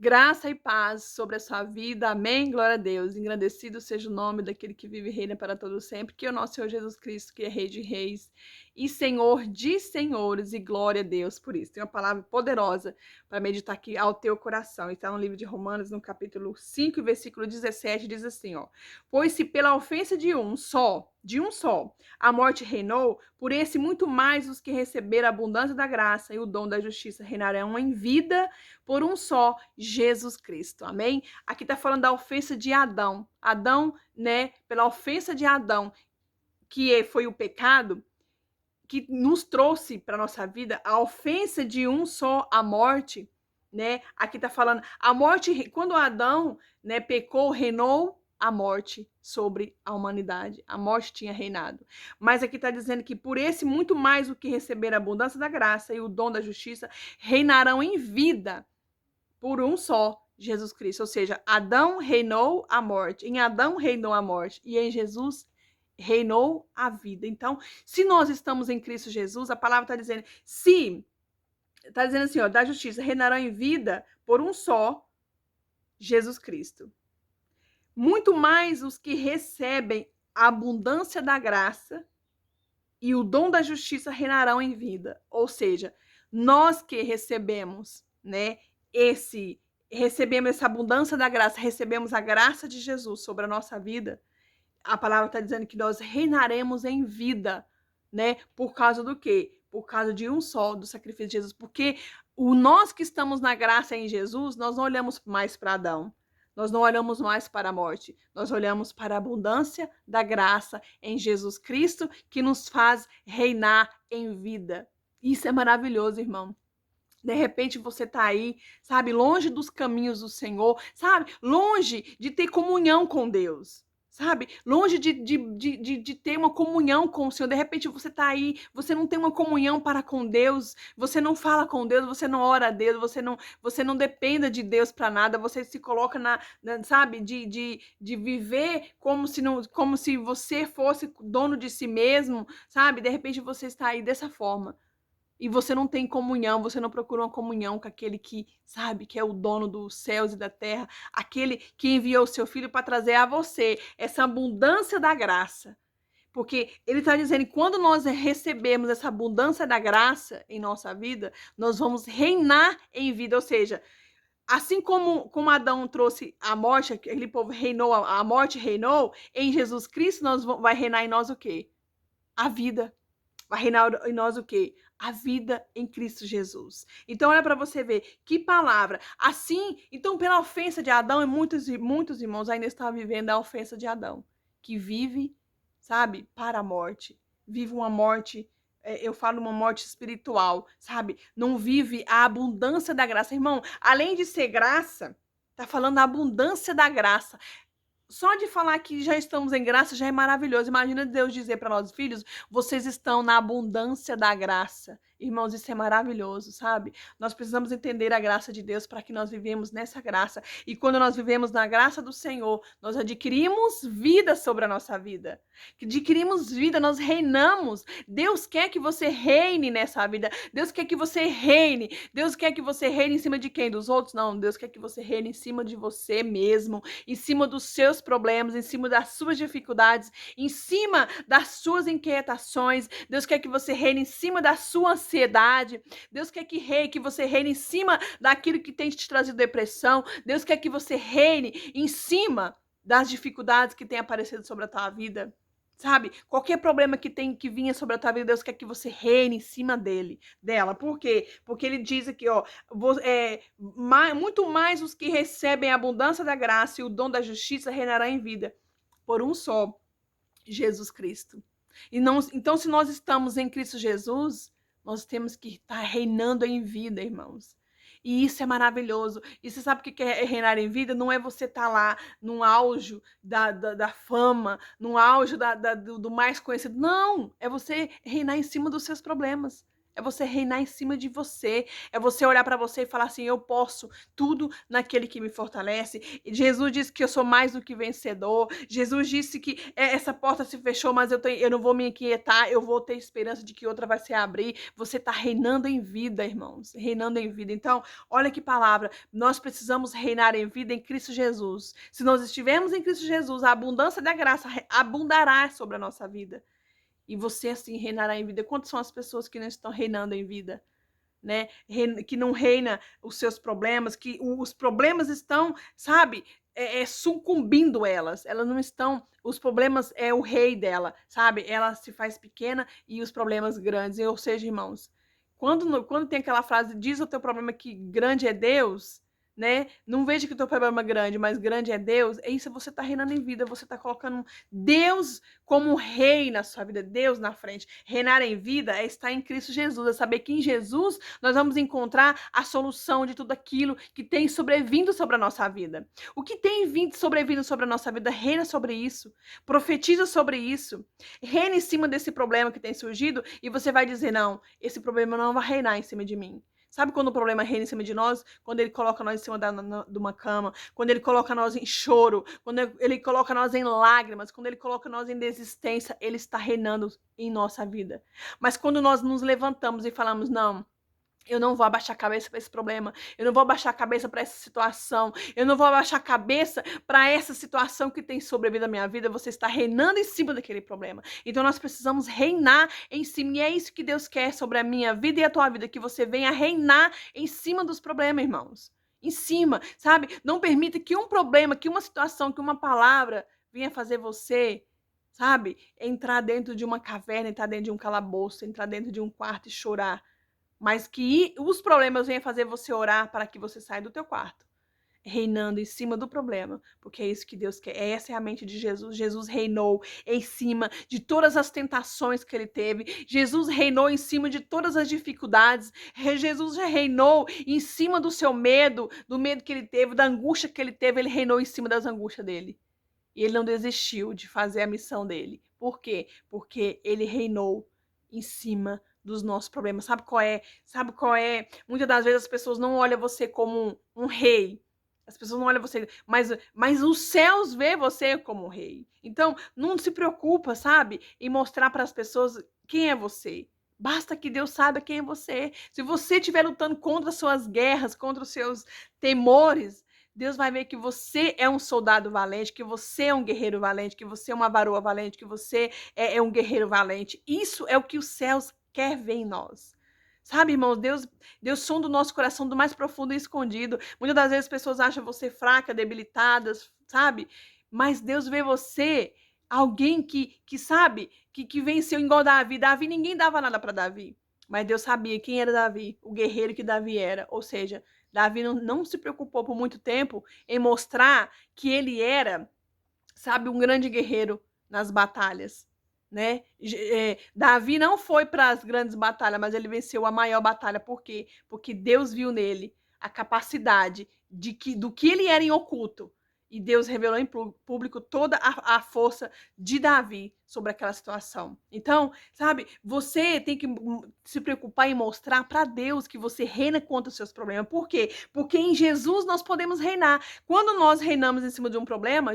Graça e paz sobre a sua vida. Amém. Glória a Deus. Engrandecido seja o nome daquele que vive e reina para todo sempre, que é o nosso Senhor Jesus Cristo, que é Rei de Reis e Senhor de Senhores. E glória a Deus por isso. Tem uma palavra poderosa para meditar aqui ao teu coração. Está no livro de Romanos, no capítulo 5, versículo 17, diz assim, ó: Pois se pela ofensa de um só, a morte reinou, por esse muito mais os que receberam a abundância da graça e o dom da justiça reinarão em vida por um só, Jesus Cristo. Amém? Aqui está falando da ofensa de Adão. Adão, né, pela ofensa de Adão, que foi o pecado que nos trouxe para nossa vida, a ofensa de um só, a morte, né? Aqui está falando, a morte, quando Adão, né, pecou, reinou a morte sobre a humanidade. A morte tinha reinado. Mas aqui está dizendo que por esse muito mais o que receber a abundância da graça e o dom da justiça reinarão em vida por um só, Jesus Cristo. Ou seja, Adão reinou a morte, em Adão reinou a morte e em Jesus reinou a vida. Então, se nós estamos em Cristo Jesus, a palavra está dizendo, se está dizendo assim, ó, da justiça reinarão em vida por um só, Jesus Cristo. Muito mais os que recebem a abundância da graça e o dom da justiça reinarão em vida. Ou seja, nós que recebemos, né, recebemos essa abundância da graça, recebemos a graça de Jesus sobre a nossa vida, a palavra está dizendo que nós reinaremos em vida, né? Por causa do quê? Por causa de um só, do sacrifício de Jesus. Porque nós que estamos na graça em Jesus, nós não olhamos mais para Adão. Nós não olhamos mais para a morte. Nós olhamos para a abundância da graça em Jesus Cristo, que nos faz reinar em vida. Isso é maravilhoso, irmão. De repente você tá aí, sabe, longe dos caminhos do Senhor, sabe, longe de ter comunhão com Deus, sabe, longe de ter uma comunhão com o Senhor. De repente você tá aí, você não tem uma comunhão para com Deus, você não fala com Deus, você não ora a Deus, você não dependa de Deus para nada, você se coloca sabe, de viver como se, não, como se você fosse dono de si mesmo, sabe, de repente você está aí dessa forma. E você não tem comunhão, você não procura uma comunhão com aquele que, sabe, que é o dono dos céus e da terra, aquele que enviou o seu filho para trazer a você essa abundância da graça. Porque ele está dizendo que quando nós recebemos essa abundância da graça em nossa vida, nós vamos reinar em vida. Ou seja, assim como Adão trouxe a morte, aquele povo reinou, a morte reinou, em Jesus Cristo vai reinar em nós o quê? A vida. Vai reinar em nós o quê? A vida em Cristo Jesus. Então, olha para você ver que palavra. Assim, então, pela ofensa de Adão, e muitos irmãos ainda estão vivendo a ofensa de Adão, que vive, sabe, para a morte. Vive uma morte, eu falo uma morte espiritual, sabe? Não vive a abundância da graça. Irmão, além de ser graça, tá falando a abundância da graça. Só de falar que já estamos em graça já é maravilhoso. Imagina Deus dizer para nós, filhos, vocês estão na abundância da graça. Irmãos, isso é maravilhoso, sabe? Nós precisamos entender a graça de Deus para que nós vivemos nessa graça. E quando nós vivemos na graça do Senhor, nós adquirimos vida sobre a nossa vida. Adquirimos vida, nós reinamos. Deus quer que você reine nessa vida. Deus quer que você reine. Deus quer que você reine em cima de quem? Dos outros? Não, Deus quer que você reine em cima de você mesmo, em cima dos seus problemas, em cima das suas dificuldades, em cima das suas inquietações. Deus quer que você reine em cima da sua ansiedade. Deus quer que você reine em cima daquilo que tem te trazido depressão. Deus quer que você reine em cima das dificuldades que têm aparecido sobre a tua vida. Sabe? Qualquer problema que vinha sobre a tua vida, Deus quer que você reine em cima dela. Por quê? Porque ele diz aqui, ó, muito mais os que recebem a abundância da graça e o dom da justiça reinarão em vida por um só, Jesus Cristo. Então, se nós estamos em Cristo Jesus, nós temos que estar reinando em vida, irmãos. E isso é maravilhoso. E você sabe o que é reinar em vida? Não é você estar lá no auge da fama, no auge do mais conhecido. Não! É você reinar em cima dos seus problemas. É você reinar em cima de você. É você olhar para você e falar assim: eu posso tudo naquele que me fortalece. E Jesus disse que eu sou mais do que vencedor. Jesus disse que essa porta se fechou, mas eu não vou me inquietar. Eu vou ter esperança de que outra vai se abrir. Você está reinando em vida, irmãos. Reinando em vida. Então, olha que palavra. Nós precisamos reinar em vida em Cristo Jesus. Se nós estivermos em Cristo Jesus, a abundância da graça abundará sobre a nossa vida. E você, assim, reinará em vida. Quantas são as pessoas que não estão reinando em vida? Né? Que não reina os seus problemas, que os problemas estão, sabe, sucumbindo elas. Elas não estão, os problemas é o rei dela, sabe? Ela se faz pequena e os problemas grandes. Ou seja, irmãos, quando tem aquela frase, diz o teu problema que grande é Deus, né? Não veja que o teu problema é grande, mas grande é Deus. É isso, você está reinando em vida, você está colocando Deus como rei na sua vida, Deus na frente. Reinar em vida é estar em Cristo Jesus, é saber que em Jesus nós vamos encontrar a solução de tudo aquilo que tem sobrevindo sobre a nossa vida. O que tem sobrevindo sobre a nossa vida, reina sobre isso, profetiza sobre isso, reina em cima desse problema que tem surgido e você vai dizer, não, esse problema não vai reinar em cima de mim. Sabe quando o problema reina em cima de nós? Quando ele coloca nós em cima de uma cama, quando ele coloca nós em choro, quando ele coloca nós em lágrimas, quando ele coloca nós em desistência, ele está reinando em nossa vida. Mas quando nós nos levantamos e falamos, não, eu não vou abaixar a cabeça para esse problema, eu não vou abaixar a cabeça para essa situação, eu não vou abaixar a cabeça para essa situação que tem sobrevivido à minha vida, você está reinando em cima daquele problema. Então nós precisamos reinar em cima, e é isso que Deus quer sobre a minha vida e a tua vida, que você venha reinar em cima dos problemas, irmãos. Em cima, sabe? Não permita que um problema, que uma situação, que uma palavra venha fazer você, sabe? Entrar dentro de uma caverna, entrar dentro de um calabouço, entrar dentro de um quarto e chorar. Mas que os problemas venham fazer você orar para que você saia do teu quarto, reinando em cima do problema, porque é isso que Deus quer. Essa é a mente de Jesus. Jesus reinou em cima de todas as tentações que ele teve. Jesus reinou em cima de todas as dificuldades. Jesus reinou em cima do seu medo, do medo que ele teve, da angústia que ele teve. Ele reinou em cima das angústias dele. E ele não desistiu de fazer a missão dele. Por quê? Porque ele reinou em cima dos nossos problemas. Sabe qual é? Sabe qual é? Muitas das vezes as pessoas não olham você como um rei. As pessoas não olham você, mas os céus vê você como um rei. Então, não se preocupa, sabe? Em mostrar para as pessoas quem é você. Basta que Deus saiba quem é você. Se você estiver lutando contra as suas guerras, contra os seus temores, Deus vai ver que você é um soldado valente, que você é um guerreiro valente, que você é uma varoa valente, que você é um guerreiro valente. Isso é o que os céus quer ver em nós. Sabe, irmãos, Deus sonda o nosso coração do mais profundo e escondido. Muitas das vezes as pessoas acham você fraca, debilitada, sabe? Mas Deus vê você, alguém que sabe, que venceu igual Davi. Davi, ninguém dava nada para Davi. Mas Deus sabia quem era Davi, o guerreiro que Davi era. Ou seja, Davi não se preocupou por muito tempo em mostrar que ele era, sabe, um grande guerreiro nas batalhas. Né? Davi não foi para as grandes batalhas, mas ele venceu a maior batalha. Por quê? Porque Deus viu nele a capacidade do que ele era em oculto. E Deus revelou em público toda a força de Davi sobre aquela situação. Então, sabe, você tem que se preocupar em mostrar para Deus que você reina contra os seus problemas. Por quê? Porque em Jesus nós podemos reinar. Quando nós reinamos em cima de um problema,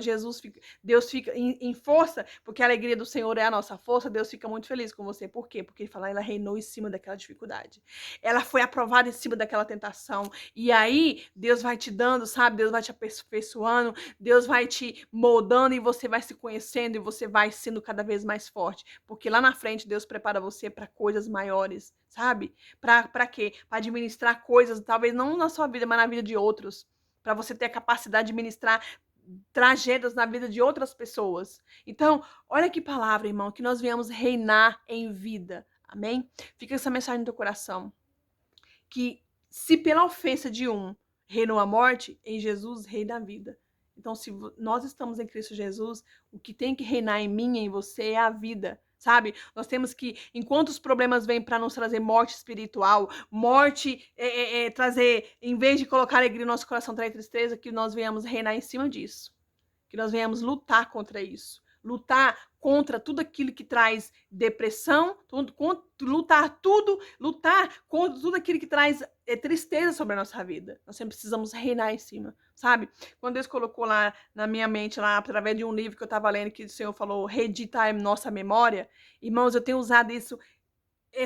Deus fica em força, porque a alegria do Senhor é a nossa força, Deus fica muito feliz com você. Por quê? Porque ele fala, ela reinou em cima daquela dificuldade. Ela foi aprovada em cima daquela tentação. E aí, Deus vai te dando, sabe? Deus vai te aperfeiçoando, Deus vai te moldando e você vai se conhecendo e você vai sendo cada vez mais forte. Porque lá na frente, Deus prepara você para coisas maiores, sabe? Para quê? Para administrar coisas, talvez não na sua vida, mas na vida de outros. Para você ter a capacidade de ministrar tragédias na vida de outras pessoas. Então, olha que palavra, irmão, que nós viemos reinar em vida. Amém? Fica essa mensagem no teu coração. Que se pela ofensa de um reinou a morte, em Jesus reina a vida. Então, se nós estamos em Cristo Jesus, o que tem que reinar em mim e em você é a vida. Sabe? Nós temos que, enquanto os problemas vêm para nos trazer morte espiritual, morte, trazer, em vez de colocar alegria no nosso coração, trazer tristeza, que nós venhamos reinar em cima disso. Que nós venhamos lutar contra isso. Lutar contra tudo aquilo que traz depressão, lutar contra tudo aquilo que traz tristeza sobre a nossa vida. Nós sempre precisamos reinar em cima, sabe? Quando Deus colocou lá na minha mente, lá através de um livro que eu estava lendo, que o Senhor falou, reeditar a nossa memória, irmãos, eu tenho usado isso,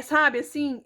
sabe, assim,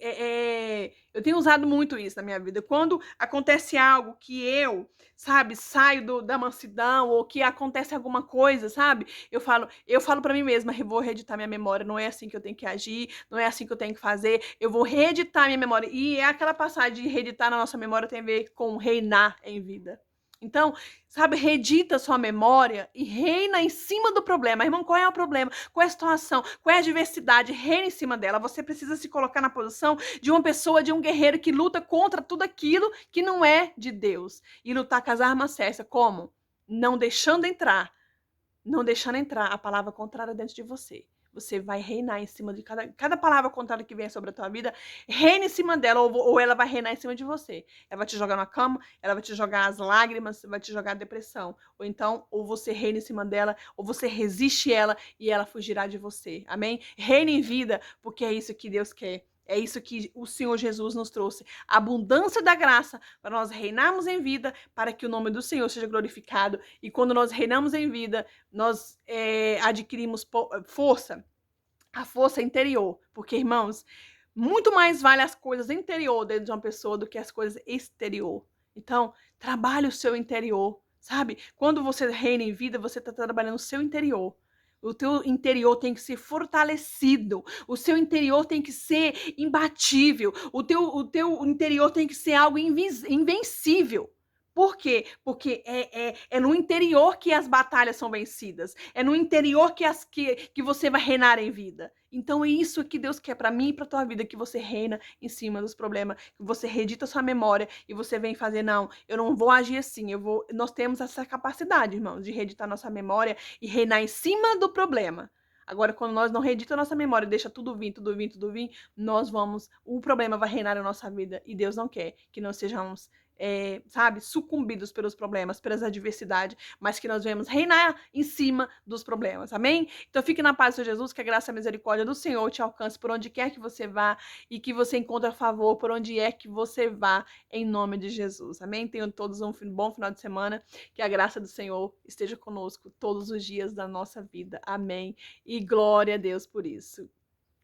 eu tenho usado muito isso na minha vida. Quando acontece algo que eu, sabe, saio da mansidão, ou que acontece alguma coisa, sabe, eu falo para mim mesma, eu vou reeditar minha memória, não é assim que eu tenho que agir, não é assim que eu tenho que fazer, eu vou reeditar minha memória. E é aquela passagem de reeditar na nossa memória tem a ver com reinar em vida. Então, sabe, reedita sua memória e reina em cima do problema. Irmão, qual é o problema? Qual é a situação? Qual é a adversidade? Reina em cima dela. Você precisa se colocar na posição de uma pessoa, de um guerreiro que luta contra tudo aquilo que não é de Deus. E lutar com as armas certas. Como? Não deixando entrar a palavra contrária dentro de você. Você vai reinar em cima de cada palavra contrária que venha sobre a tua vida, reina em cima dela, ou ela vai reinar em cima de você. Ela vai te jogar na cama, ela vai te jogar as lágrimas, vai te jogar a depressão. Ou então, ou você reina em cima dela, ou você resiste ela e ela fugirá de você. Amém? Reina em vida, porque é isso que Deus quer. É isso que o Senhor Jesus nos trouxe. A abundância da graça para nós reinarmos em vida, para que o nome do Senhor seja glorificado. E quando nós reinamos em vida, nós adquirimos força, a força interior. Porque, irmãos, muito mais vale as coisas interior dentro de uma pessoa do que as coisas exterior. Então, trabalhe o seu interior, sabe? Quando você reina em vida, você está trabalhando o seu interior. O teu interior tem que ser fortalecido. O seu interior tem que ser imbatível. O teu interior tem que ser algo invencível. Por quê? Porque é no interior que as batalhas são vencidas. É no interior que você vai reinar em vida. Então é isso que Deus quer para mim e para tua vida, que você reina em cima dos problemas, que você reedita sua memória e você vem fazer, não, eu não vou agir assim, nós temos essa capacidade, irmãos, de reeditar nossa memória e reinar em cima do problema. Agora, quando nós não reedita nossa memória, deixa tudo vir, o problema vai reinar na nossa vida e Deus não quer que nós sejamos sabe, sucumbidos pelos problemas, pelas adversidades, mas que nós venhamos reinar em cima dos problemas, amém? Então fique na paz do Senhor Jesus, que a graça e a misericórdia do Senhor te alcance por onde quer que você vá e que você encontre favor por onde é que você vá, em nome de Jesus, amém? Tenham todos um bom final de semana, que a graça do Senhor esteja conosco todos os dias da nossa vida, amém? E glória a Deus por isso.